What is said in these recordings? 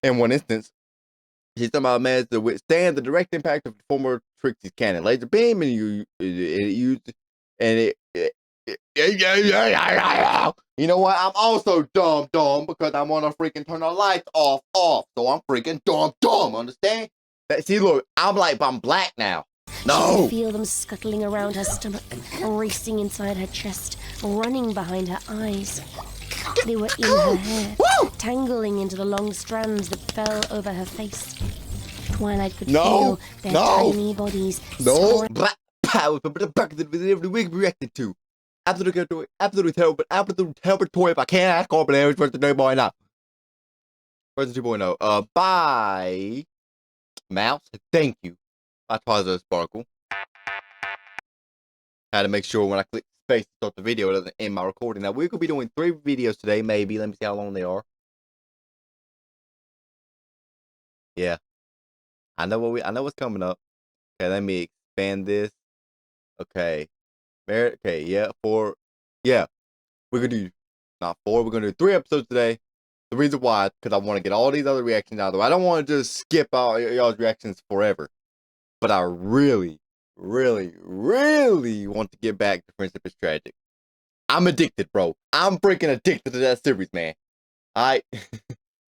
In one instance, she somehow managed to withstand the direct impact of the former Trixie's cannon laser beam, and you know what? I'm also dumb because I want to freaking turn the lights off. So I'm freaking dumb. Understand? See, look, I'm black now. No. She could feel them scuttling around her stomach, racing inside her chest, running behind her eyes. They were in her hair, tangling into the long strands that fell over her face. Twilight could feel their tiny bodies. Black power from the back of the week reacted to. Absolutely terrible toy if I can't Ashcorp and Aries version 2.0 now. Version 2.0. Bye. Mouse. Thank you. I paused the sparkle. Had to make sure when I click space to start the video, it doesn't end my recording. Now we're gonna be doing 3 videos today, maybe. Let me see how long they are. Yeah, I know what's coming up. Okay, let me expand this. Okay, Mare. Okay, yeah, 4. Yeah, we're gonna do not 4. We're gonna do 3 episodes today. The reason why, because I want to get all these other reactions out of the way. I don't want to just skip out y'all's reactions forever. But I really want to get back to Friendship is Tragic. I'm addicted, bro. I'm freaking addicted to that series, man.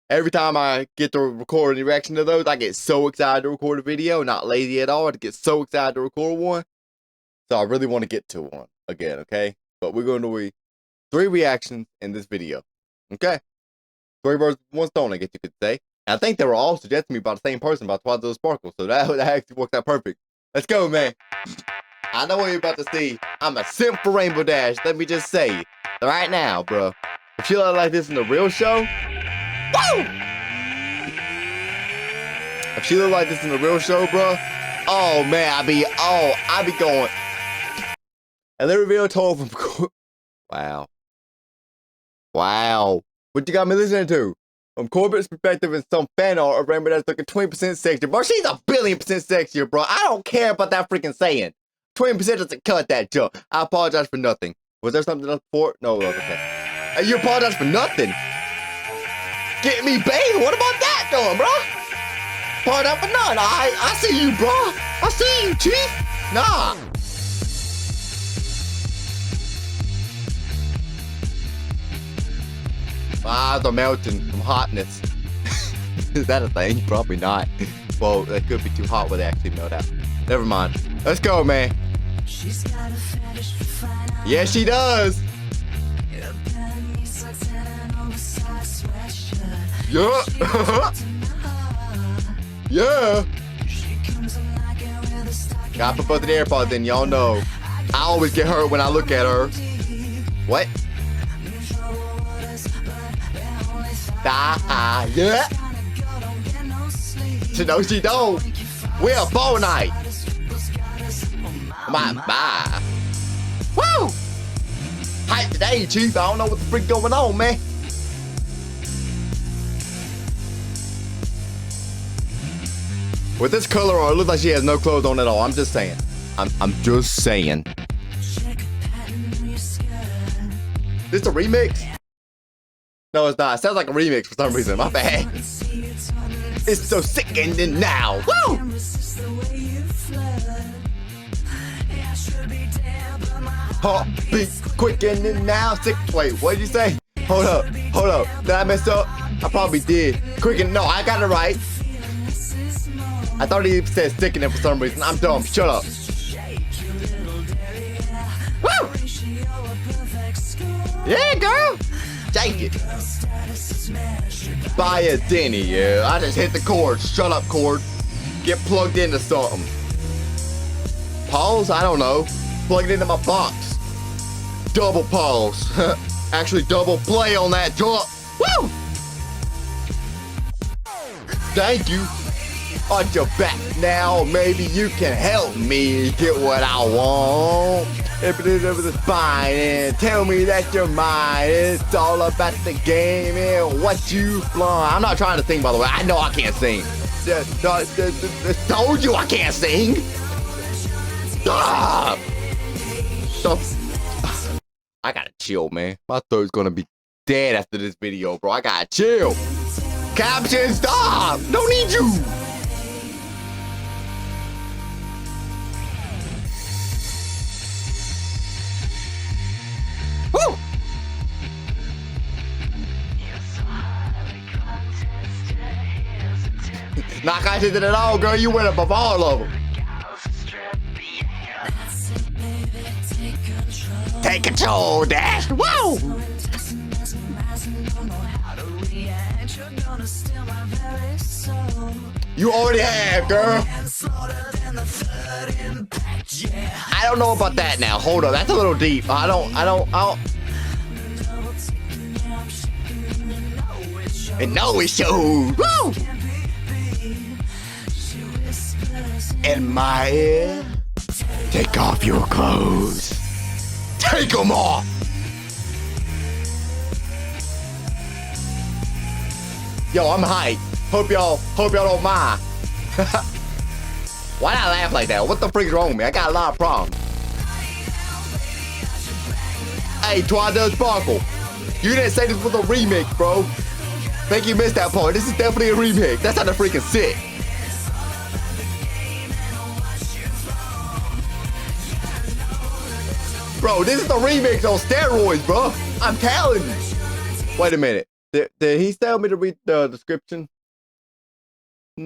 Every time I get to record a reaction to those, I get so excited to record a video. Not lazy at all. I get so excited to record one. So I really want to get to one again, okay? But we're going to do 3 reactions in this video, okay? 3 birds with 1 stone, I guess you could say. I think they were all suggested to me by the same person about Twilight Sparkle, so that actually worked out perfect. Let's go, man. I know what you're about to see. I'm a simp for Rainbow Dash. Let me just say right now, bro. If you look like this in the real show, woo! If she look like this in the real show, bro, oh man, I be going. And they revealed told from. Wow. What you got me listening to? From Corbett's perspective and some fan art of Rainbow Dash looking 20% sexier. Bro, she's a billion % sexier, bro. I don't care about that freaking saying. 20% doesn't cut that jump. I apologize for nothing. Was there something else for it? No, okay. You apologize for nothing? Get me, baby. What about that doing, bro? Apologize for nothing. I see you, bro. I see you, chief. Nah. My eyes are melting from hotness. Is that a thing? Probably not. Well, that could be too hot where they actually melt out. Never mind. Let's go, man. Yeah, she does. Yeah. Yeah. Gotta put both of the AirPods in, y'all know. I always get hurt when I look at her. What? Yeah. No, she don't. We're a ball night. My. Woo! Hype today, chief. I don't know what the freak going on, man. With this color on, it looks like she has no clothes on at all. I'm just saying. I'm just saying. This a remix? No, it's not. It sounds like a remix for some reason. My bad. It's so sickening now. Woo! Heartbeat quickening now. Wait, what did you say? Hold up. Did I mess up? I probably did. Quicken. No, I got it right. I thought he said sickening for some reason. I'm dumb. Shut up. Woo! Yeah, girl. Take it. Buy a Denny, yeah. I just hit the cord. Shut up, cord. Get plugged into something. Pause? I don't know. Plug it into my box. Double pause. Actually, double play on that jump. Woo! Thank you. On your back now, maybe you can help me get what I want. If it is over the spine and tell me that you're mine. It's all about the game and what you flaunt. I'm not trying to sing, by the way. I know I can't sing. Told you I can't sing. Stop. I gotta chill, man. My throat's gonna be dead after this video, bro. I gotta chill. Caption, stop! Don't need you! Woo! Not contested at all, girl. You went above all of them. Take control, Dash. Woo! You already have, girl. I don't know about that now. Hold on, that's a little deep. I don't. And no, it shows. Woo! In my ear, take off your clothes. Take them off. Yo, I'm hyped. Hope y'all don't mind. Why not laugh like that? What the freak is wrong with me? I got a lot of problems. Hey, Twilight Sparkle. You didn't say this was a remix, bro. Think you missed that part. This is definitely a remix. That sounded freaking sick. Bro, this is the remix on steroids, bro. I'm telling you. Wait a minute. Did he tell me to read the description? I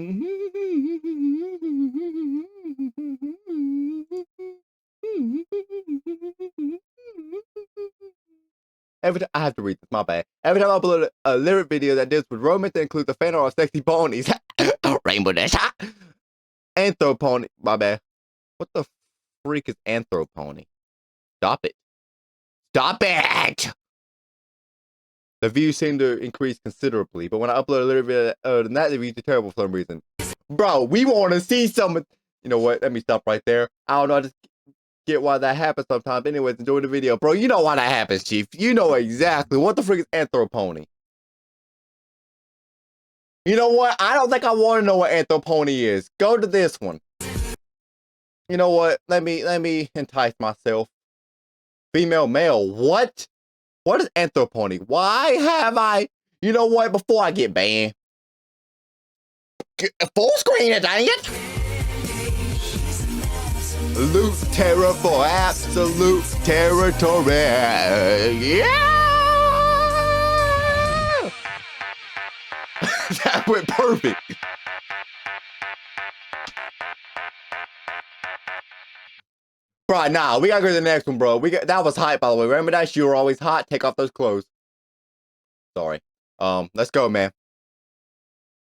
have to read this, my bad. Every time I upload a lyric video that deals with romance that includes a fan or sexy ponies. Rainbow Dash. Anthropony. My bad. What the freak is anthropony? Stop it. Stop it! The views seem to increase considerably, but when I upload a lyric video that, the views are terrible for some reason. Bro, we want to see some. You know what? Let me stop right there. I don't know. I just get why that happens sometimes. Anyways, enjoy the video. Bro, you know why that happens, Chief. You know exactly. What the frick is anthropony? You know what? I don't think I want to know what anthropony is. Go to this one. You know what? Let me entice myself. Female, male. What? What is anthropony? Why have I... You know what? Before I get banned. Full screen it, dang it! Loot terror for absolute territory. Yeah! That went perfect. Bro, nah, we gotta go to the next one, bro. That was hype, by the way. Remember that? You were always hot. Take off those clothes. Sorry. Let's go, man.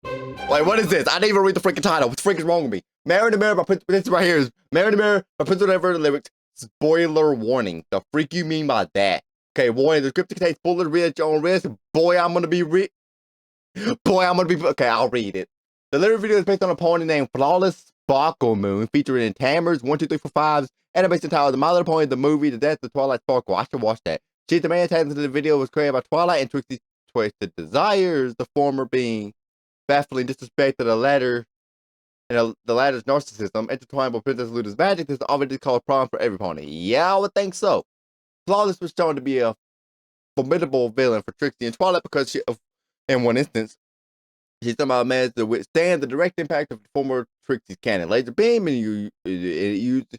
Wait, what is this? I didn't even read the freaking title. What's freaking wrong with me? Mare in the Mirror by Prince. This right here is Mare in the Mirror by PrinceWhateverer lyrics. Spoiler warning. The freak you mean by that? Okay, warning. The script contains full risk on risk. Boy, I'm gonna be okay, I'll read it. The lyric video is based on a pony named Flawless Sparkle Moon, featuring in Tamers 1, 2, 3, 4, 5's animation titled The My Little Pony, the movie, The Death of Twilight Sparkle. I should watch that. She's the main antagonist of the video was created by Twilight and Trixie's Twisted Desires, the former being baffling disrespect to the latter and the latter's narcissism, intertwined with Princess Luda's magic. This is already called problem for every pony. Yeah, I would think so. Flawless was shown to be a formidable villain for Trixie and Twilight because she, in one instance, she somehow managed to withstand the direct impact of the former Trixie's cannon laser beam, and used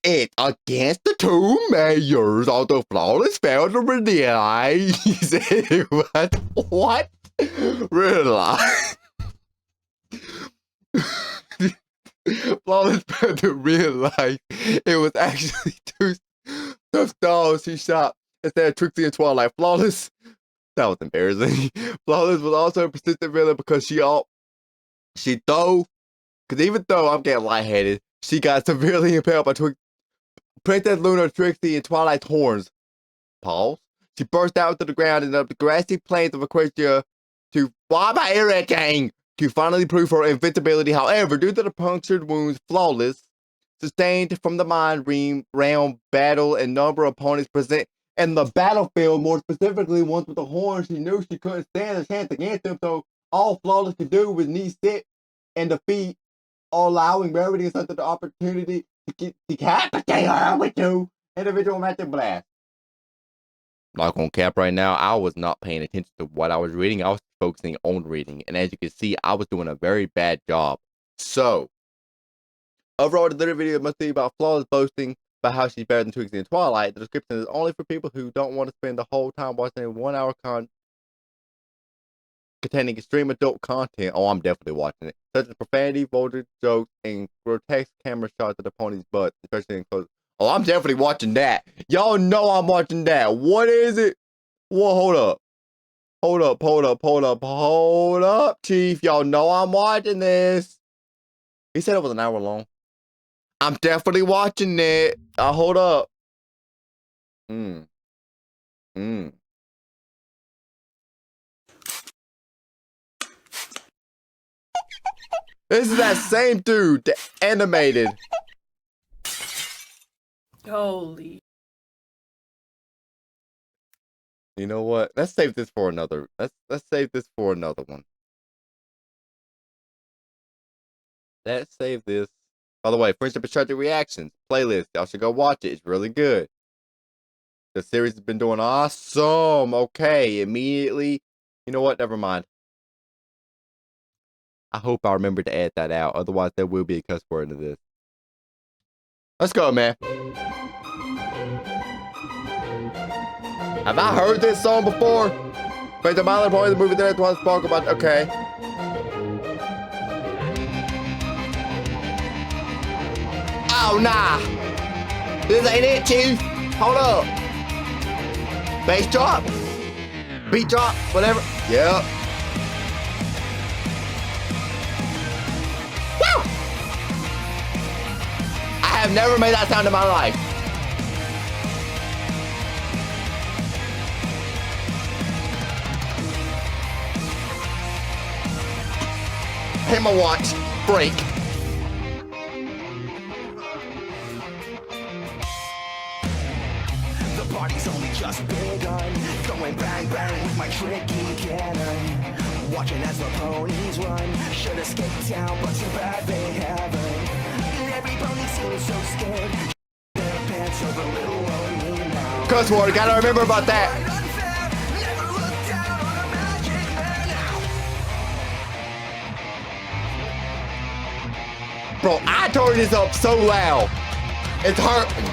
it against the two mayors. Although Flawless failed to realize, he said, what? Realize. Flawless failed to realize it was actually two stalls he shot instead of Trixie and Twilight. Flawless. That was embarrassing. Flawless was also a persistent villain because because even though I'm getting lightheaded, she got severely impaled by Princess Luna, Trixie, and Twilight's horns. Pause. She burst out to the ground and up the grassy plains of Aquatia to finally prove her invincibility. However, due to the punctured wounds Flawless sustained from the mind round battle and number of opponents present in the battlefield, more specifically ones with the horns, she knew she couldn't stand a chance against them, so all Flawless could do was knee sit and defeat, allowing Mare to get the opportunity to decapitate her with two individual match blast. Not gonna cap right now, I was not paying attention to what I was reading. I was focusing on reading. And as you can see, I was doing a very bad job. So, overall, the literary video must be about flawless boasting about how she's better than Twixie and Twilight. The description is only for people who don't want to spend the whole time watching a 1 hour containing extreme adult content. Oh, I'm definitely watching it. Such as profanity, vulgar jokes, and grotesque camera shots of the pony's butt, especially in close. Oh, I'm definitely watching that. Y'all know I'm watching that. What is it? Whoa, hold up. Hold up, Chief. Y'all know I'm watching this. He said it was an hour long. I'm definitely watching it. Hold up. This is that same dude, the animated. Holy. You know what? Let's save this for another. Let's save this for another one. Let's save this. By the way, Friendship Instructed Reactions playlist. Y'all should go watch it. It's really good. The series has been doing awesome. Okay, immediately. You know what? Never mind. I hope I remember to add that out. Otherwise, there will be a cuss word into this. Let's go, man. Have I heard this song before? Wait, the Mile Boy, the movie that I spoke about. Okay. Oh, nah. This ain't it, Chief. Hold up. Bass drop. Beat drop. Whatever. Yep. Woo! I have never made that sound in my life. Hit my watch. Break. The party's only just begun. Going bang bang with my tricky cannon. Watching as the ponies run. Should have skipped town, but too bad they haven't. And every pony seems so scared. Their pants over little lonely now. Cuss word, gotta remember about that. Never look down on a magic man now. Bro, I turned this up so loud. It's hurting,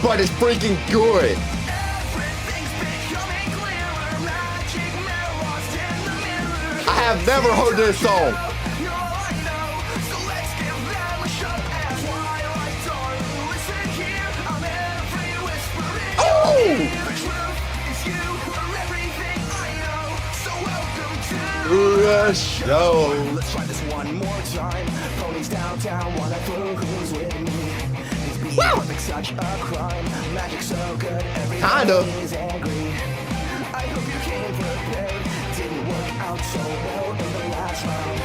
but it's freaking good. Everything's becoming clearer. Magic man lost in the mirror. I have never heard this song. No, I know. So let's give them a show at Twilight. Darling, listen here. I'm every whispering. Oh! The truth is you are everything I know. So welcome to The show. Let's try this one more time. Ponies downtown wanna prove who's with me. Is being perfect such a crime? Magic so good, Kinda. everybody is angry. I hope you came prepared. Didn't work out so well in the last round.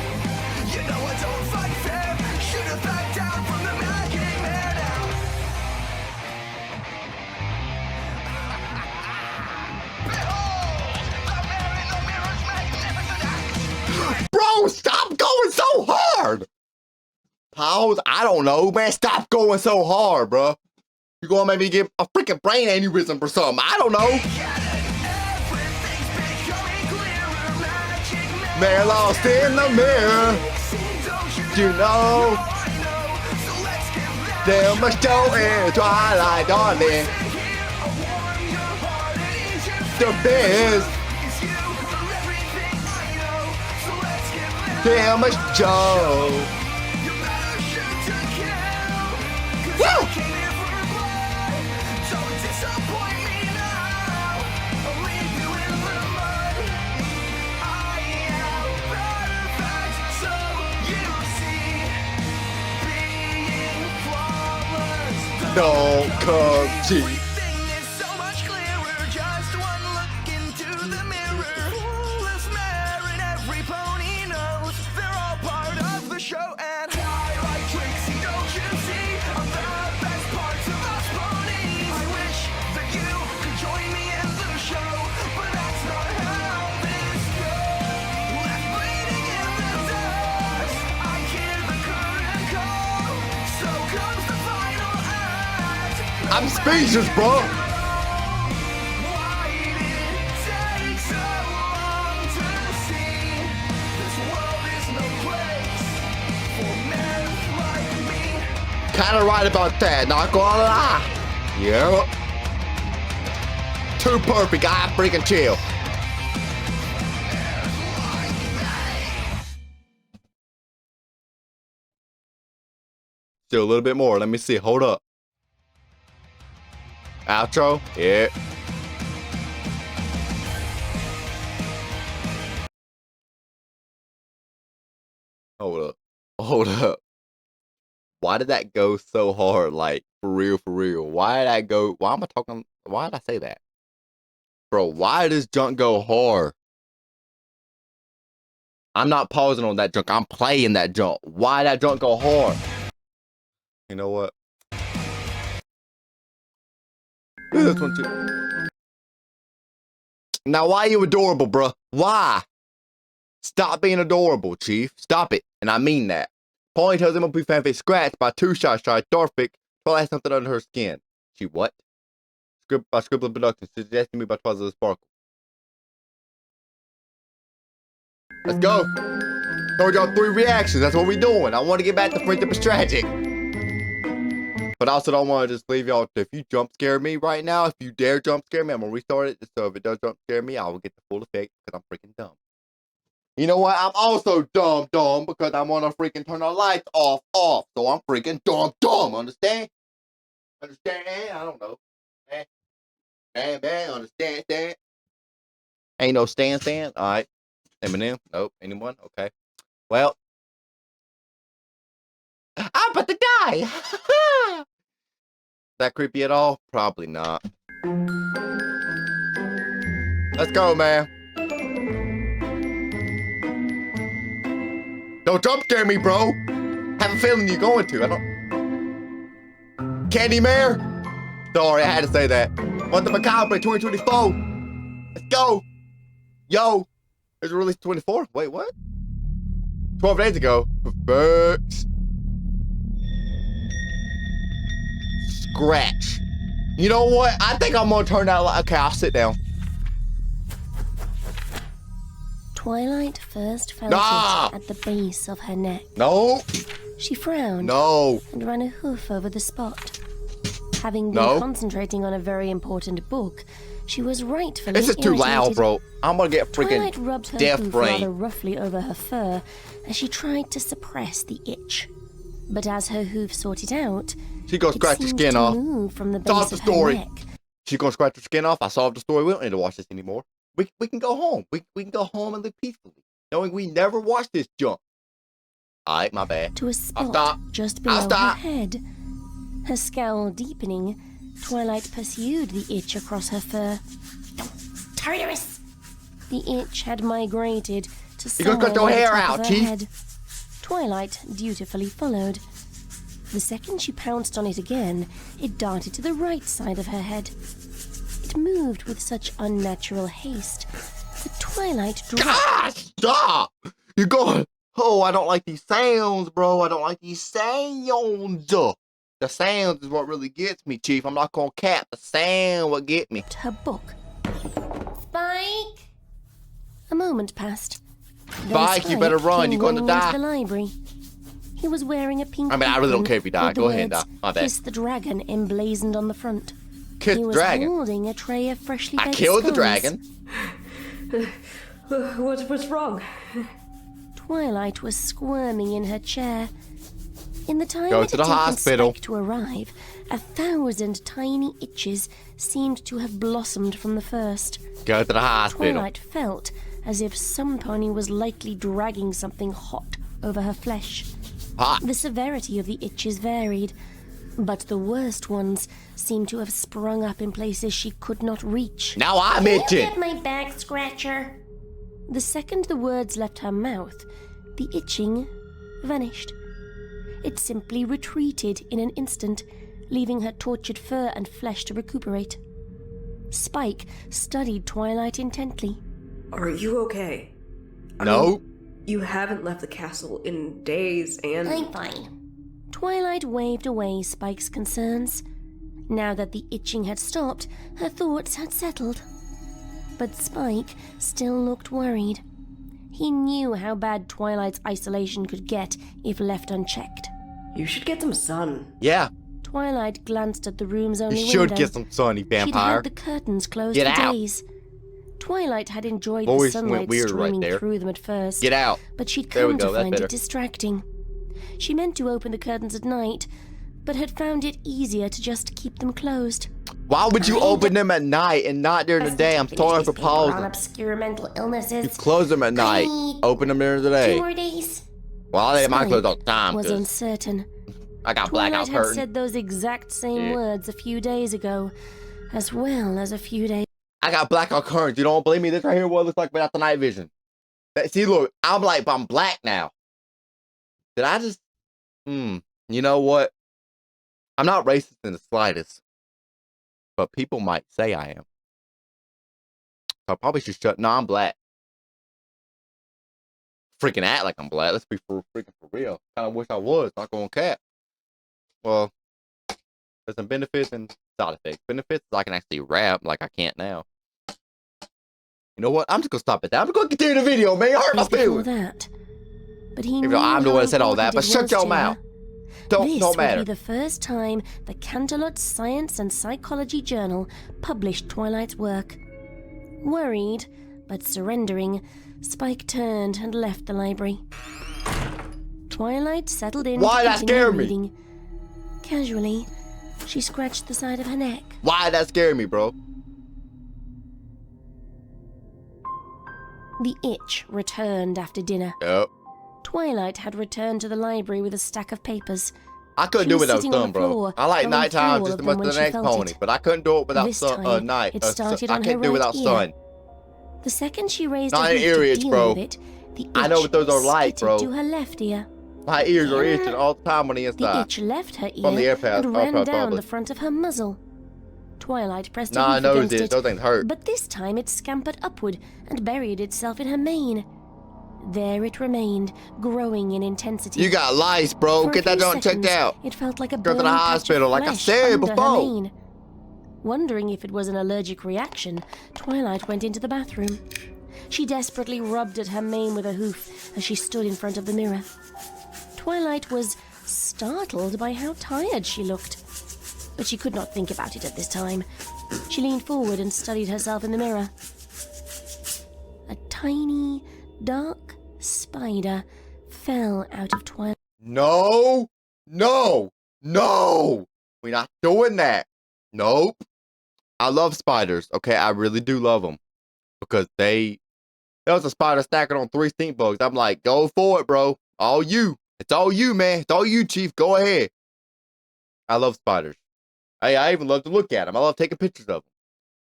You know I don't fight fair. Should've backed down from the magic man now. Behold, the Mare in the mirror's magnificent act. Bro, stop going so hard. Pause. I don't know, man. Stop going so hard, bro. You gonna make me get a freaking brain aneurysm or something. I don't know. Everything's becoming clearer. Magic man. Man lost in the mirror. You know, So let's give them there must go in Twilight, darling. The biz. There must go. Woo! Don't come cheap. Everything is so much clearer, just one look into the mirror. Flawless Mare and every pony knows they're all part of the show. And Twilight, Trixie, don't you see? I'm the best parts of us ponies. I wish that you could join me in the show, but that's not how this goes. Left bleeding in the dust, I hear the curtain call. So comes the final act. I'm speechless, bro. Why kinda right about that, not gonna lie. Yep. Too perfect, I freaking chill. Still a little bit more, let me see, hold up. Outro, yeah. Hold up. Why did that go so hard? Like, for real, for real. Why did I go, why am I talking, why did I say that? Bro, why does junk go hard? I'm not pausing on that junk, I'm playing that junk. Why did that junk go hard? You know what? Do this one too. Now, why are you adorable, bruh? Why? Stop being adorable, Chief. Stop it. And I mean that. Polly tells him a fanfic scratched by two shots tried Darfic. Twilight has something under her skin. She what? Script by Scribbler Productions, suggesting me by Twilight Sparkle. Let's go. Told y'all 3 reactions. That's what we doing. I want to get back to Friendship is Tragic. But I also don't want to just leave y'all. If you jump scare me right now, if you dare jump scare me, I'm going to restart it. So if it does jump scare me, I will get the full effect because I'm freaking dumb. You know what? I'm also dumb because I want to freaking turn the lights off. So I'm freaking dumb. Understand? Understand? I don't know. Man, understand? Ain't no stand. All right. Eminem? Nope. Anyone? Okay. Well, I'm about to die. That creepy at all? Probably not. Let's go, man. Don't jump scare me, bro. Have a feeling you're going to. I don't. Candy Mare? Sorry, I had to say that. Want the Macabre 2024. Let's go. Yo. It was released 24. Wait, what? 12 days ago. Perfect. Scratch. You know what? I think I'm gonna turn that light. Okay, I'll sit down. Twilight first felt it at the base of her neck. No. She frowned. No. And ran a hoof over the spot. Having been concentrating on a very important book, she was rightfully This is too loud, bro. I'm gonna get Twilight freaking rubbed her deaf hoof brain. rather roughly over her fur as she tried to suppress the itch. But as her hoof sorted out, She gonna scratch the skin off. move from the base Solve the of her story. neck. She gonna scratch her skin off. I solved the story. We don't need to watch this anymore. We can go home. We can go home and live peacefully, knowing we never watched this junk. Alright, my bad. To a spot just below her head. Her scowl deepening, Twilight pursued the itch across her fur. Tartarus! The itch had migrated to You gonna cut your hair out, Chief? head. Twilight dutifully followed. The second she pounced on it again, it darted to the right side of her head. It moved with such unnatural haste that Twilight dropped. God, stop! You're going. Oh, I don't like these sounds, bro. I don't like these sounds. The sounds is what really gets me, Chief. I'm not gonna cap. The sound what get me. Her book. Spike! A moment passed. Then Spike, you better run. came You're gonna running into die. the library. He was wearing a pink I mean, I really don't apron care if you die. with the Go ahead and words, die. My bad. Kiss the dragon emblazoned on the front. Kiss He the was dragon. holding a tray of freshly I baked killed the scones. dragon. What's wrong? Twilight was squirming in her chair. In the time Go it to had the taken hospital. Spike to arrive, 1,000 tiny itches seemed to have blossomed from the first. Go to the hospital. Twilight felt as if some pony was lightly dragging something hot over her flesh. Hot. The severity of the itches varied, but the worst ones seemed to have sprung up in places she could not reach. Now I'm itching. Get my back scratcher. The second the words left her mouth, the itching vanished. It simply retreated in an instant, leaving her tortured fur and flesh to recuperate. Spike studied Twilight intently. Are you okay? No. You haven't left the castle in days and... I'm fine. Twilight waved away Spike's concerns. Now that the itching had stopped, her thoughts had settled. But Spike still looked worried. He knew how bad Twilight's isolation could get if left unchecked. You should get some sun. Yeah, Twilight glanced at the room's you only should window. get some sun, you She'd vampire. had the curtains closed Get for out. days. Twilight had enjoyed Voice the went sunlight weird right streaming there. through them at first, Get out. but she'd There we come go, to that's find better. it distracting. She meant to open the curtains at night, but had found it easier to just keep them closed. Why would you open them at night and not during the day? I'm sorry for On pausing. obscure mental You illnesses. close them at night. need Open them during the 2 day. more days. Well, they might close Sleep all the time. was 'Cause uncertain. I got blackout Twilight had curtain. said those exact same Yeah. words a few days ago, as well as a few days. I got blackout curtains. You don't believe me? This right here, what it looks like without the night vision. See, look, I'm black now. Did I just? You know what? I'm not racist in the slightest, but people might say I am. So I probably should shut. No, I'm black. Freaking act like I'm black. Let's be freaking for real. Kind of wish I was. Not going cap. Well, there's some benefits and side effects. Benefits is I can actually rap like I can't now. You know what? I'm just gonna stop at that. I'm just gonna continue the video, man. You hurt my before feelings. that. But he Even knew though I'm the how one that said all that, important but it shut was your to mouth. her. Don't This matter. would be the first time the Canterlot Science and Psychology Journal published Twilight's work. Worried, but surrendering, Spike turned and left the library. Twilight settled in Why to that continue scare me? reading. Casually, she scratched the side of her neck. Why that scared me, bro? The itch returned after dinner. Yep. Twilight had returned to the library with a stack of papers. I couldn't She do it was without sitting on sun, the bro. floor, I like going nighttime through just all as of much them when as the she next felt pony, it. but I couldn't do it without This sun. time, Night. it started I on can't her do it right without ear. sun. The second she raised Not her an hoof ear to itch, deal bro. with it, the itch I know what those are like, bro. skittered to her left ear. My ears are itching all the time on the The inside. itch left her ear From the AirPods, and ran AirPods down probably. the front of her muzzle. Twilight pressed Nah, her I hoof know against this. it, Those things hurt. but this time it scampered upward and buried itself in her mane. There it remained, growing in intensity. You got lice, bro. For a Get that few junk checked seconds, out. It felt like a Go to the burning patch of hospital, like I flesh said under her before. mane. Wondering if it was an allergic reaction, Twilight went into the bathroom. She desperately rubbed at her mane with a hoof as she stood in front of the mirror. Twilight was startled by how tired she looked, but she could not think about it at this time. She leaned forward and studied herself in the mirror. A tiny, dark spider fell out of Twilight. No. No. No. We're not doing that. Nope. I love spiders. Okay, I really do love them. Because there was a spider stacking on 3 stink bugs. I'm like, go for it, bro. All you. It's all you, man. It's all you, Chief. Go ahead. I love spiders. Hey, I even love to look at them. I love taking pictures of them.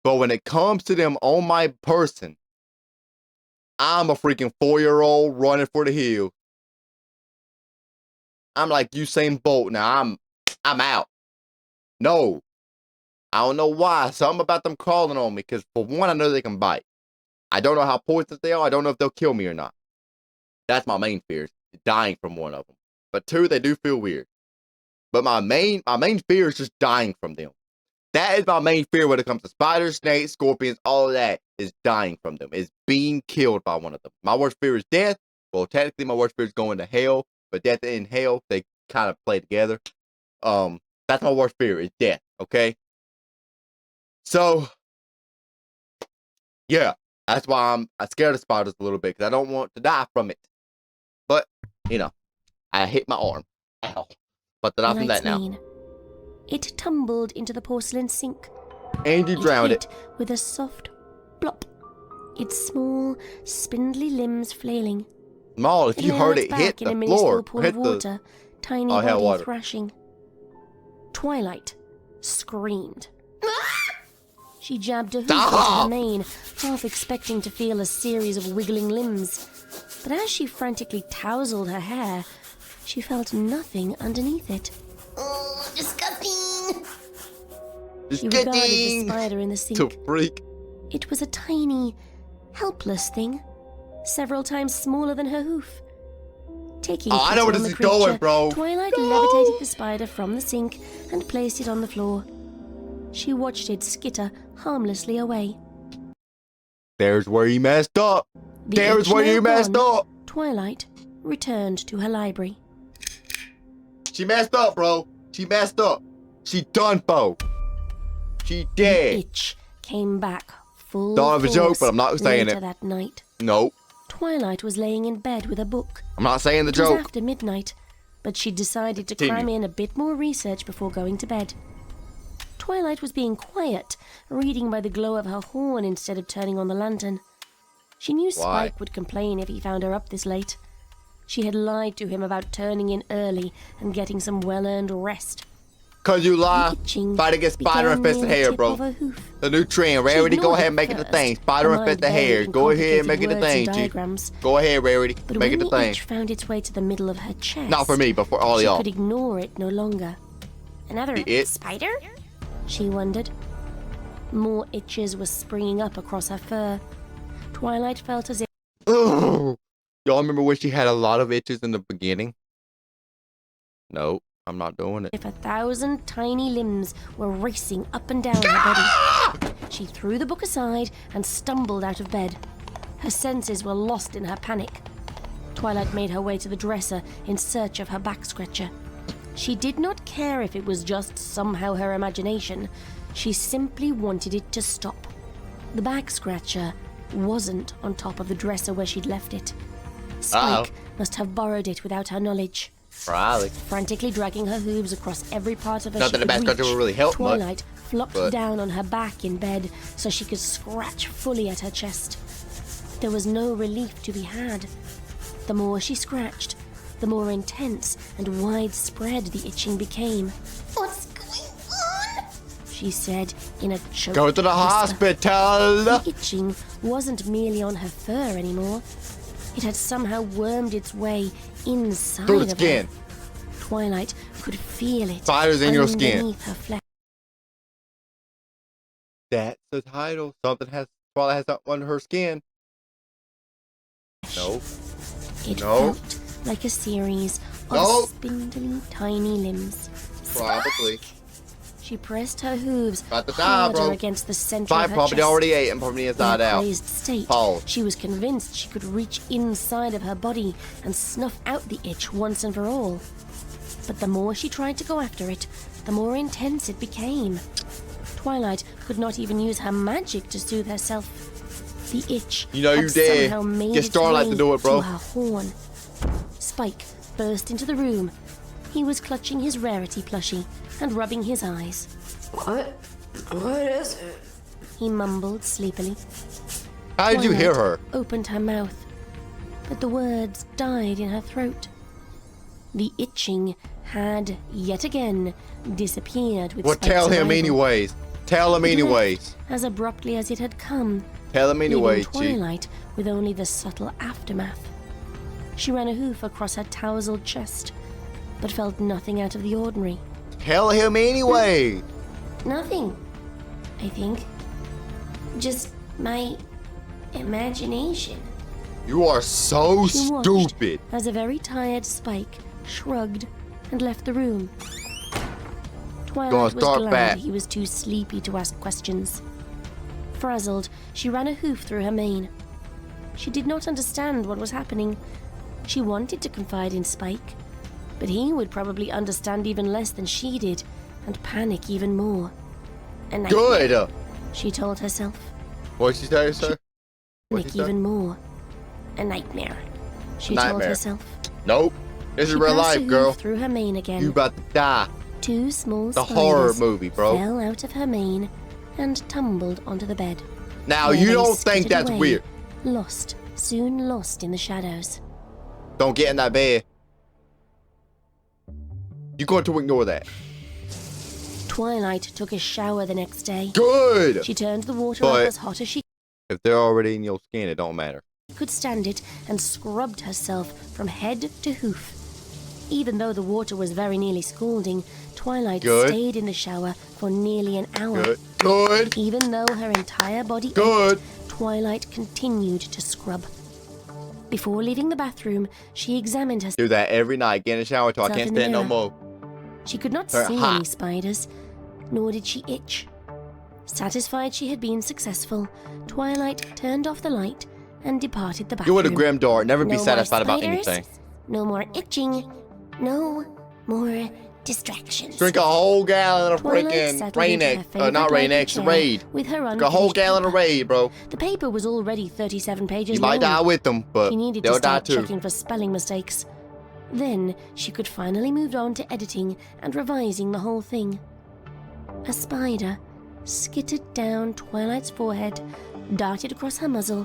But when it comes to them on my person, I'm a freaking 4-year-old running for the hill. I'm like Usain Bolt now. I'm out. No. I don't know why. Something about them crawling on me. Because for one, I know they can bite. I don't know how poisonous they are. I don't know if they'll kill me or not. That's my main fear. Dying from one of them. But 2, they do feel weird. But my main fear is just dying from them. That is my main fear when it comes to spiders, snakes, scorpions, all of that is dying from them. Is being killed by one of them. My worst fear is death. Well, technically my worst fear is going to hell. But death and hell, they kind of play together. That's my worst fear is death. Okay? So, yeah. That's why I'm scared of spiders a little bit. Because I don't want to die from it. But, you know. I hit my arm. Ow. But then off from that now. Mane. It tumbled into the porcelain sink. And you drowned hit it. with a soft plop. Its small, spindly limbs flailing. Small, if you heard it back hit in a the minuscule floor. pool Hit of the... water, tiny Oh, hell, body water. thrashing. Twilight screamed. She jabbed a hoof into Stop! her mane, half expecting to feel a series of wiggling limbs. But as she frantically tousled her hair, she felt nothing underneath it. Oh, disgusting! She regarded the Disgusting! spider in the sink. To freak. It was a tiny, helpless thing, several times smaller than her hoof. Taking Oh, I know where pity on this the is going, creature, bro. Twilight No. levitated the spider from the sink and placed it on the floor. She watched it skitter harmlessly away. There's where you messed up. The There's itch where now you messed gone, up. Twilight returned to her library. She messed up, bro. She messed up. She done, Bo. She dead. Itch came back full Thought of a joke, but I'm not saying later it. that night. Nope. Twilight was laying in bed with a book. I'm not saying the It was joke. after midnight, but she decided to Continue. cram in a bit more research before going to bed. Twilight was being quiet, reading by the glow of her horn instead of turning on the lantern. She knew Why? Spike would complain if he found her up this late. She had lied to him about turning in early and getting some well-earned rest. Cause you lie. Itching About to get spider began infested near the hair, tip bro. of her hoof. The new trend. She Rarity, go ignored ahead it and make it the first, thing. Spider her mind infested buried hair. in Go ahead and make it the complicated thing, words G. and diagrams. Go ahead, Rarity. But Make when it the the thing. itch found its way to the middle of her chest, Not for me, but for all she y'all. could ignore it no longer. Another The itch? spider? She wondered. More itches were springing up across her fur. Twilight felt as if Ugh. Y'all remember when she had a lot of itches in the beginning? Nope, I'm not doing it. 1,000 tiny limbs were racing up and down her body. She threw the book aside and stumbled out of bed. Her senses were lost in her panic. Twilight made her way to the dresser in search of her back scratcher. She did not care if it was just somehow her imagination. She simply wanted it to stop. The back scratcher wasn't on top of the dresser where she'd left it. Spike must have borrowed it without her knowledge. Probably. Frantically dragging her hooves across every part of her Not she that the could back scratcher reach, would really help much, Twilight flopped but- down on her back in bed so she could scratch fully at her chest. There was no relief to be had. The more she scratched, the more intense and widespread the itching became. "What's going on?" she said in a choked Go to the whisper. hospital. The itching wasn't merely on her fur anymore. It had somehow wormed its way inside Through the of skin. her. Twilight could feel it Spiders in your skin. underneath her flesh. That's the title. Something has Twilight has something under her skin. No. It No. felt like a series of No. spindly tiny limbs. Probably. She pressed her hooves About to die, harder bro. against the center Spike of her probably chest. already ate him from the inside In a out. crazed state, Pause. she was convinced she could reach inside of her body and snuff out the itch once and for all. But the more she tried to go after it, the more intense it became. Twilight could not even use her magic to soothe herself. The itch You know you had dead. somehow made Get its Starlight way to do it, bro. to her horn. Spike burst into the room. He was clutching his Rarity plushie and rubbing his eyes. What? What is it? He mumbled sleepily. How did you hear Twilight her? opened her mouth, but the words died in her throat. The itching had yet again disappeared with Well, Spike's tell him arrival. anyways. Tell him It anyways. left as abruptly as it had come, Tell him leaving anyways, G. Twilight with only the subtle aftermath. She ran a hoof across her tousled chest, but felt nothing out of the ordinary. Tell him anyway. Nothing, I think. Just my imagination. You are so She watched stupid. as a very tired Spike shrugged and left the room. Twilight Gonna was start glad back. he was too sleepy to ask questions. Frazzled, she ran a hoof through her mane. She did not understand what was happening. She wanted to confide in Spike, but he would probably understand even less than she did and panic even more. A nightmare, Good. she told herself. What'd she tell you, sir? What'd Panic she say? even more. A nightmare, she told Nightmare. herself. Nope. This is She real passed a life, hoof girl. through her mane again. You about to die. Two small The spiders horror movie, bro. fell out of her mane and tumbled onto the bed. Now, where you they don't think skittered that's away, weird. Soon lost in the shadows. Don't get in that bed. You're going to ignore that. Twilight took a shower the next day. Good. She turned the water But- up as hot as she If they're already in your skin, it don't matter. could stand it and scrubbed herself from head to hoof. Even though the water was very nearly scalding, Twilight Good. stayed in the shower for nearly an hour. Good. Good. Even though her entire body Good. ached, Twilight continued to scrub. Before leaving the bathroom, she examined herself. Do that every night. Get in the shower till I Self can't in the stand no mirror. more. She could not They're see hot. any spiders, nor did she itch. Satisfied she had been successful, Twilight turned off the light and departed the You bathroom. would a grim dart. Never be No more satisfied about spiders, anything. No more itching. No More distractions. Drink a whole gallon of Twilight freaking settled Rain into her X, favorite not Rain lighted X, chair Raid. with her Drink a whole unfinished gallon of paper. Raid, bro. The paper was already 37 pages You long. might die with them, but She needed to they'll die start too. checking for spelling mistakes. Then she could finally move on to editing and revising the whole thing. A spider skittered down Twilight's forehead, darted across her muzzle,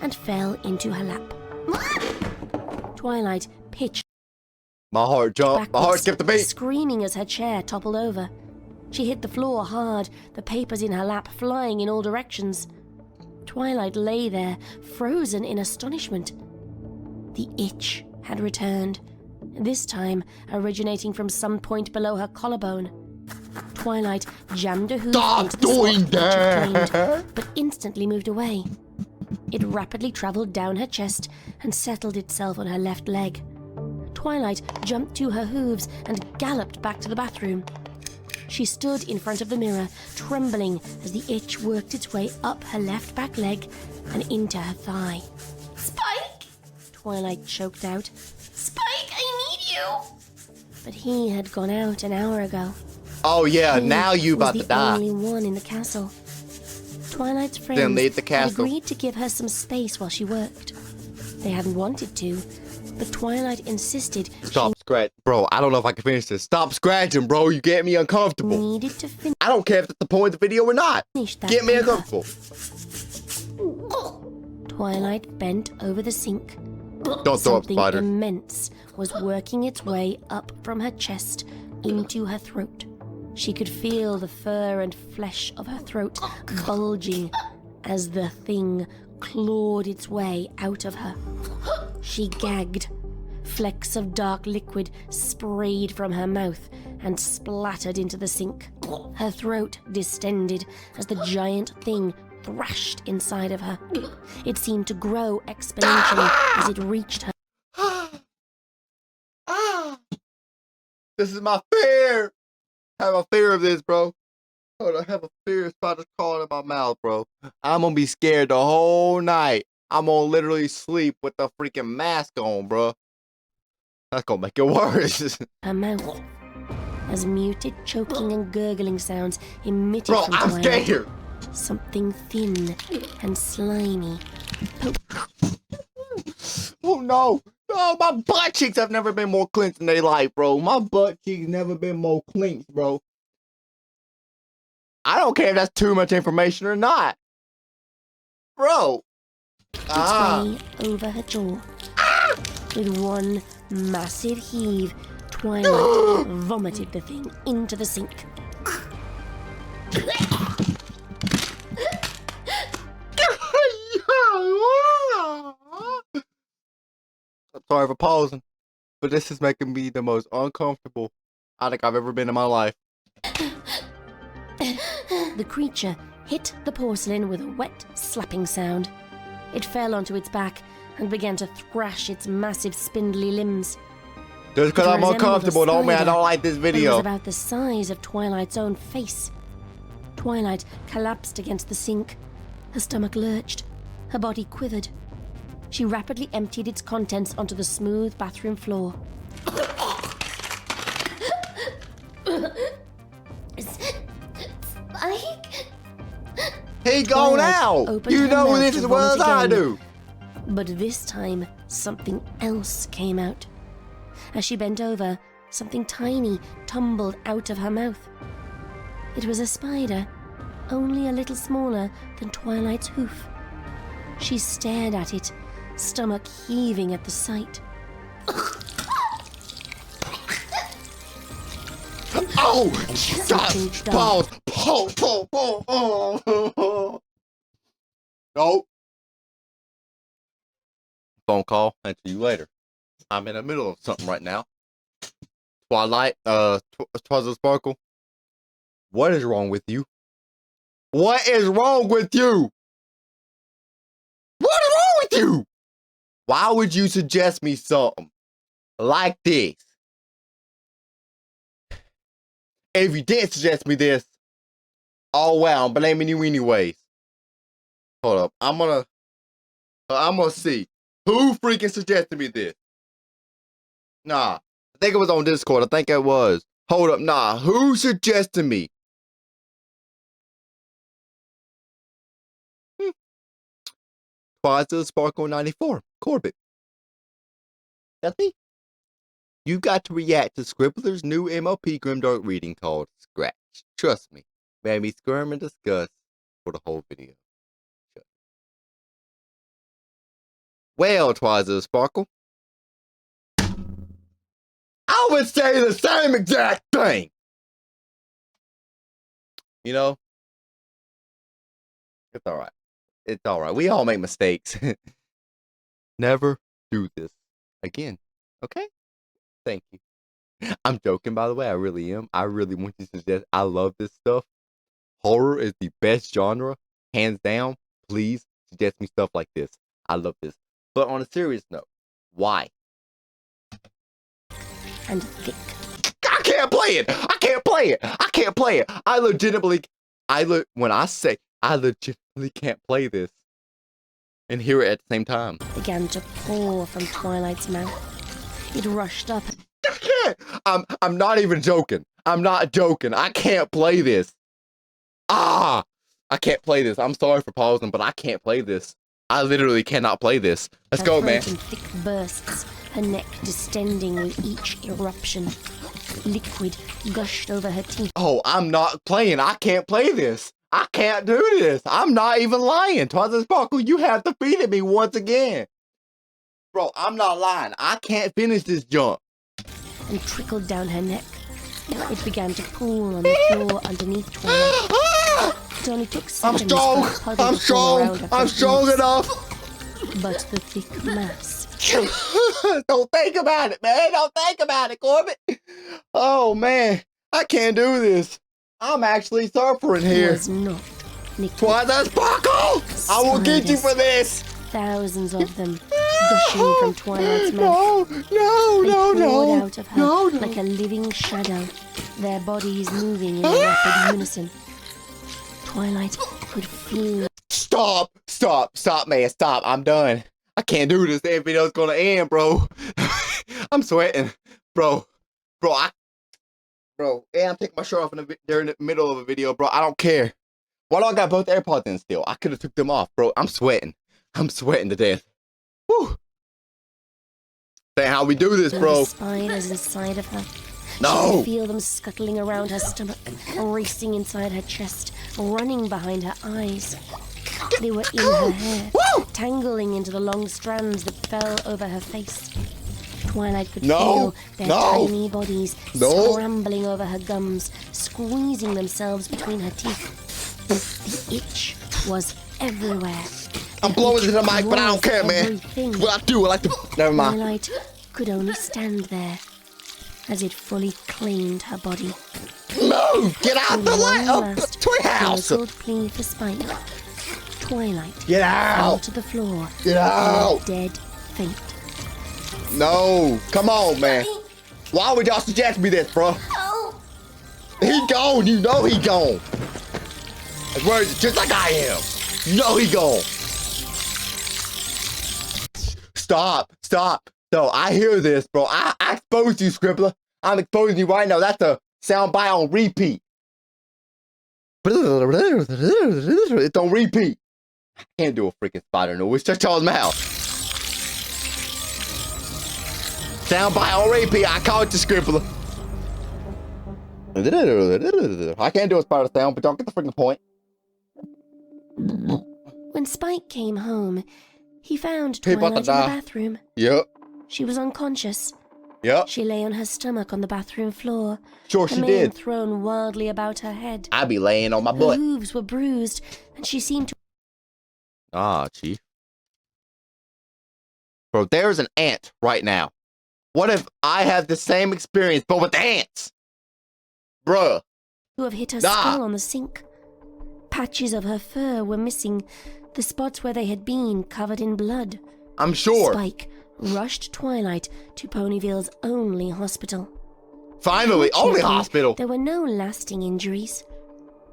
and fell into her lap. Twilight pitched My heart jumped. My heart backwards, skipped a beat. screaming as her chair toppled over. She hit the floor hard, the papers in her lap flying in all directions. Twilight lay there, frozen in astonishment. The itch had returned, this time originating from some point below her collarbone. Twilight jammed a hoof Stop into the doing spot which it that! claimed, but instantly moved away. It rapidly traveled down her chest and settled itself on her left leg. Twilight jumped to her hooves and galloped back to the bathroom. She stood in front of the mirror, trembling as the itch worked its way up her left back leg and into her thigh. "Spike!" Twilight choked out. "Spike, I need you!" But he had gone out an hour ago. Oh yeah, He now you was about to the die. only one in the castle. Twilight's Then friends leave the had castle. agreed to give her some space while she worked. They hadn't wanted to, but Twilight insisted Stop scratch, bro. I don't know if I can finish this. Stop scratching, bro. You get me she uncomfortable. needed to finish I don't care if that's the point of the video or not. that Get me paper. uncomfortable. Twilight bent over the sink. Don't throw up, Something spider. immense was working its way up from her chest into her throat. She could feel the fur and flesh of her throat bulging as the thing clawed its way out of her. She gagged. Flecks of dark liquid sprayed from her mouth and splattered into the sink. Her throat distended as the giant thing thrashed inside of her. It seemed to grow exponentially as it reached her. This is my fear. I have a fear of this, bro. Hold on, I have a fear of spiders crawling in my mouth, bro. I'm gonna be scared the whole night. I'm gonna literally sleep with the freaking mask on, bro. That's gonna make it worse. Her mouth, as muted choking and gurgling sounds emitted Bro, from I'm Twilight. scared. Something thin and slimy. Oh no. No, my butt cheeks have never been more clenched in their life, bro. My butt cheeks never been more clenched, bro. I don't care if that's too much information or not. Bro. Its way over her jaw. With one massive heave, Twilight vomited the thing into the sink. I'm sorry for pausing, but this is making me the most uncomfortable I think I've ever been in my life. The creature hit the porcelain with a wet, slapping sound. It fell onto its back and began to thrash its massive, spindly limbs. Just because It I'm resembled a uncomfortable don't mean I spider, don't like this but it was video. about the size of Twilight's own face. Twilight collapsed against the sink. Her stomach lurched. Her body quivered. She rapidly emptied its contents onto the smooth bathroom floor. Spike? He gone Twilight out. opened You her know mouth this to as well as vomit I again. do. But this time, something else came out. As she bent over, something tiny tumbled out of her mouth. It was a spider, only a little smaller than Twilight's hoof. She stared at it, stomach heaving at the sight. Oh, stop. Something Pause. Pause. Pause. Pause. Oh. Nope. Phone call. Answer you later. I'm in the middle of something right now. Twilight, Twizzle Sparkle. What is wrong with you? What is wrong with you? What is wrong with you? Why would you suggest me something like this? If you did suggest me this, oh well, I'm blaming you anyways. Hold up, I'm gonna see who freaking suggested me this. Nah, think it was on Discord. I think it was. Hold up, nah. Who suggested me? Twilight Sparkle 94. Corbett. That's me. You got to react to Scribbler's new MLP Grimdark reading called Scratch. Trust me. Made me squirm and disgust for the whole video. Well, Twilight Sparkle. I would say the same exact thing. You know? It's alright. It's alright. We all make mistakes. Never do this again. Okay? Thank you. I'm joking, by the way. I really am. I really want you to suggest. I love this stuff. Horror is the best genre. Hands down. Please suggest me stuff like this. I love this. But on a serious note, why? And thick. I can't play it. I can't play it. I can't play it. When I say I legitimately can't play this and hear it at the same time. Began to pour from Twilight's mouth. It rushed up. I can't. I'm not even joking. I'm not joking. I can't play this. I can't play this. I'm sorry for pausing, but I can't play this. I literally cannot play this. Let's go, man. In thick bursts, her neck distending with each eruption. Liquid gushed over her teeth. Oh, I'm not playing. I can't play this. I can't do this. I'm not even lying. Twilight Sparkle, you have defeated me once again. Bro, I'm not lying. I can't finish this jump. And trickled down her neck. It began to pool on the floor underneath Twilight. It only took seconds. I'm strong enough. But the thick mass. Don't think about it, man. Don't think about it, Corbett. Oh, man. I can't do this. I'm actually suffering here. Was not Twilight Sparkle! I will get you for this. Thousands of them gushing from Twilight's mouth. No. Out of her like a living shadow, their bodies moving in rapid unison. Twilight could feel. Stop, man, stop. I'm done. I can't do this. That video's gonna end, bro. I'm sweating, bro. I'm taking my shirt off during the middle of a video, bro. I don't care. Why do I got both AirPods in still? I could have took them off, bro. I'm sweating to death. Whew. Say how we do this, bro. Spiders inside of her. No. She could feel them scuttling around her stomach, racing inside her chest, running behind her eyes. They were in her hair, tangling into the long strands that fell over her face. Twilight could feel their tiny bodies scrambling over her gums, squeezing themselves between her teeth. The itch was everywhere. I'm blowing to the mic, but I don't care, man. What I do, I like to... Never mind. Twilight could only stand there as it fully claimed her body. Move! Get out the light of the treehouse! Muzzled plea for Spike. Twilight get out! Fell to the floor. Get out! Dead faint. No! Come on, man. Why would y'all suggest me this, bro? Oh. He gone. You know he gone. That's where just like I am. You know he gone. Stop. No, I hear this, bro. I exposed you, Scribbler. I'm exposing you right now. That's a soundbite on repeat. It's on repeat. I can't do a freaking spider noise. Shut y'all's mouth. Soundbite on repeat. I caught you, Scribbler. I can't do a spider sound, but don't get the freaking point. When Spike came home, he found Twilight in the bathroom. Yep. She was unconscious. Yep. She lay on her stomach on the bathroom floor. Sure she did. Thrown wildly about her head. I be laying on my butt. Her hooves were bruised, and she seemed to... Chief. Bro, there's an ant right now. What if I have the same experience, but with ants? Bruh. To have hit her skull on the sink. Patches of her fur were missing, the spots where they had been covered in blood. I'm sure. Spike rushed Twilight to Ponyville's only hospital. Finally, only hospital. There were no lasting injuries.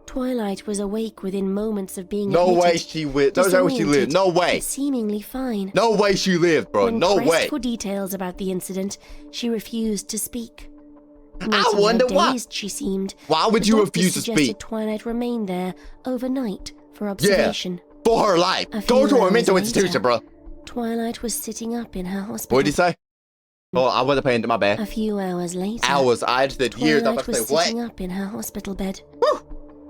Twilight was awake within moments of being No way admitted, she lived. There's no way she lived. No way. but seemingly fine. No way she lived, bro. When No pressed way. for details about the incident, she refused to speak. I wonder why. Dazed she seemed. Why would The you doctor refuse to suggested speak? Twilight remain there overnight for observation. For her life. A Go few to a hours mental later, institution, bro. Twilight was sitting up in her hospital. What did he say? Oh, I wasn't paying to my bad. A few hours later, Hours. I just did years. I was Twilight about to was say, what? sitting up in her hospital bed. Woo!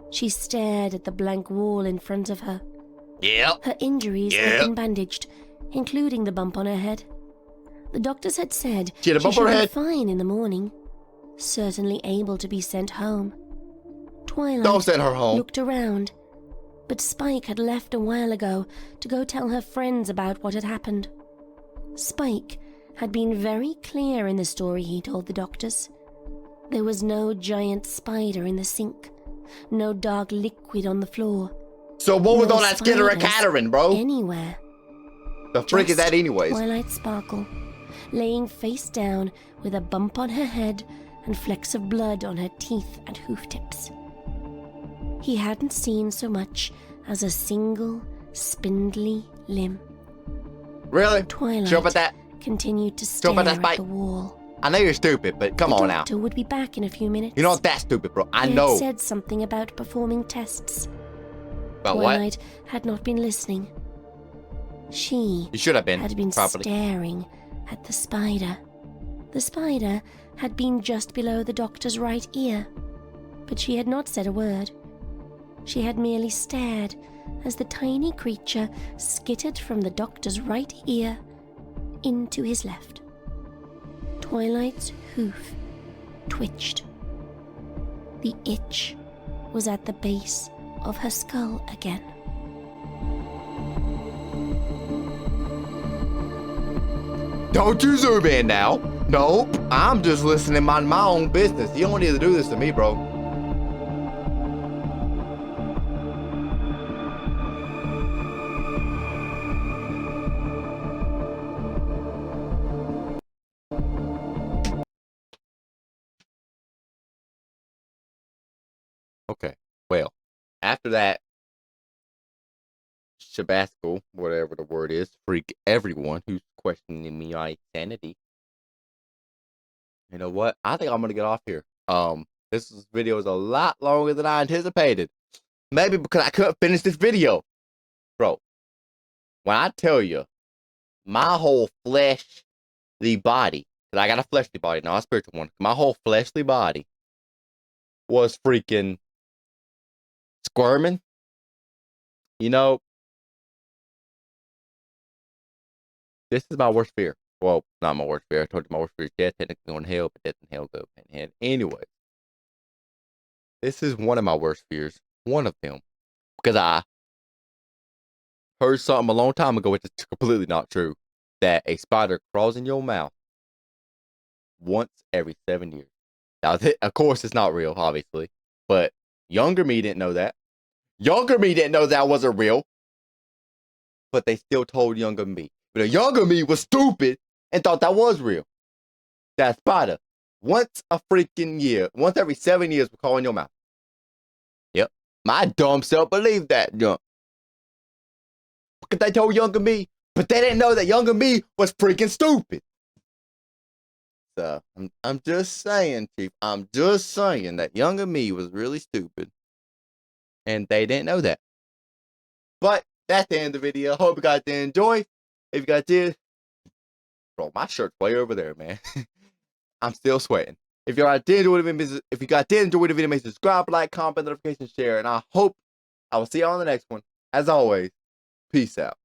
She stared at the blank wall in front of her. Yep. Her injuries had been bandaged, including the bump on her head. The doctors had said She had a bump on should her be head. fine in the morning, certainly able to be sent home. Twilight Don't send her home. looked around, but Spike had left a while ago to go tell her friends about what had happened. Spike had been very clear in the story he told the doctors. There was no giant spider in the sink, no dark liquid on the floor, So what was no all that skitter and spiders cattering, bro? anywhere. The freak is Just that anyways? Twilight Sparkle, laying face down with a bump on her head and flecks of blood on her teeth and hoof tips. He hadn't seen so much as a single spindly limb. Really? Twilight Sure about that? continued to Sure stare about that, at Spike? the wall. I know you're stupid, but come The on now. doctor would be back in a few minutes. You're not that stupid, bro. I He had know. said something about performing tests. But what? Twilight had not been listening. She You should have been, had been properly. staring at the spider. The spider had been just below the doctor's right ear, but she had not said a word. She had merely stared as the tiny creature skittered from the doctor's right ear into his left. Twilight's hoof twitched. The itch was at the base of her skull again. Don't you zoom in now. Nope. I'm just listening my own business. You don't need to do this to me, bro. Okay. Well, after that shabascal, whatever the word is, freak everyone who's questioning me my sanity. You know what? I think I'm gonna get off here. Video is a lot longer than I anticipated. Maybe because I couldn't finish this video. Bro, when I tell you my whole fleshly body, because I got a fleshly body, not a spiritual one, my whole fleshly body was freaking squirming. You know, this is my worst fear. Well, not my worst fear. I told you my worst fear is death. Technically going to hell, but death and hell go hand in hand. Anyway, this is one of my worst fears. One of them. Because I heard something a long time ago, which is completely not true, that a spider crawls in your mouth once every 7 years. Now, of course, it's not real, obviously. But younger me didn't know that. Younger me didn't know that wasn't real. But they still told younger me. But a younger me was stupid and thought that was real. That spider, once a freaking year, once every 7 years, will crawl in your mouth. Yep. My dumb self believed that junk. Because they told younger me, but they didn't know that younger me was freaking stupid. So, I'm just saying, Chief. I'm just saying that younger me was really stupid. And they didn't know that. But that's the end of the video. Hope you guys did enjoy. If you guys did, bro, my shirt's way over there, man. I'm still sweating. If you guys did enjoy the video, make sure to subscribe, like, comment, notification, share, and I hope I will see you on the next one. As always, peace out.